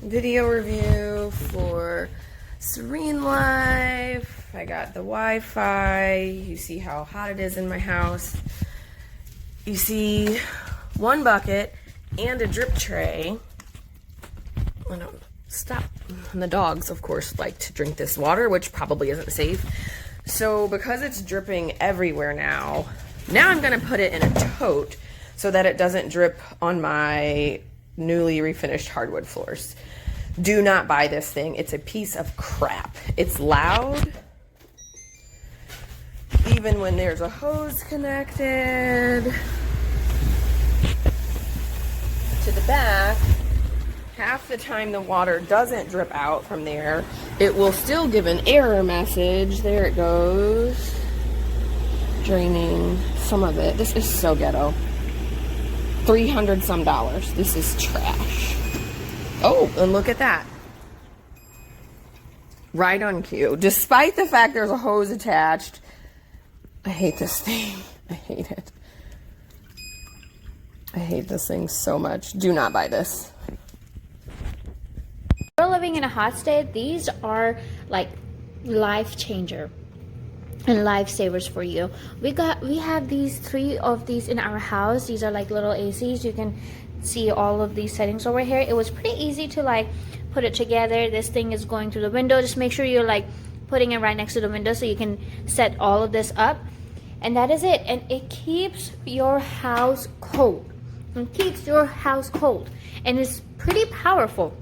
video review for SereneLife. I got the Wi-Fi. You see how hot it is in my house. You see one bucket and a drip tray. Oh no, stop. And the dogs, of course, like to drink this water, which probably isn't safe. So because it's dripping everywhere now I'm gonna put it in a tote so that it doesn't drip on my newly refinished hardwood floors. Do not buy this thing. It's a piece of crap. It's loud. Even when there's a hose connected to the back, half the time the water doesn't drip out from there. It will still give an error message. There it goes. Draining some of it. This is so ghetto. $300 some. This is trash. Oh, and look at that. Right on cue. Despite the fact there's a hose attached. I hate this thing. I hate it. I hate this thing so much. Do not buy this. If you're living in a hot state, these are like life changer and lifesavers for you. We have these 3 of these in our house. These are like little ACs. You can see all of these settings over here. It was pretty easy to like put it together. This thing is going through the window. Just make sure you're like putting it right next to the window so you can set all of this up, and that is it. And it keeps your house cold. It keeps your house cold, and it's pretty powerful.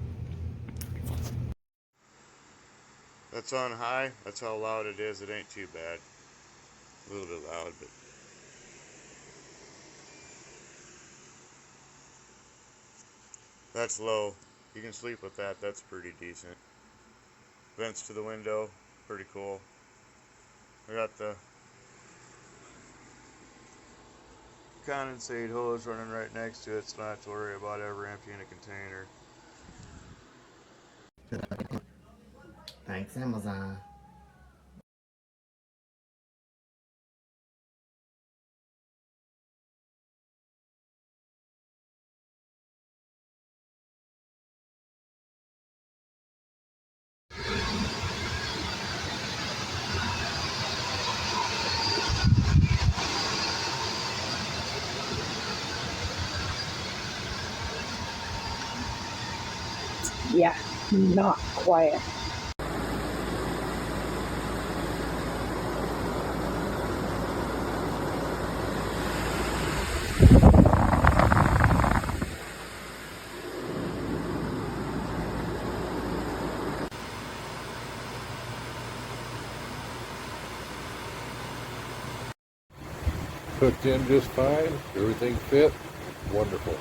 That's on high. That's how loud it is. It ain't too bad. A little bit loud, but that's low. You can sleep with that. That's pretty decent. Vents to the window. Pretty cool. I got the condensate hose running right next to it, so I don't have to worry about ever emptying a container. Thanks, Amazon. Yeah, not quiet. Cooked in just fine. Everything fit. Wonderful.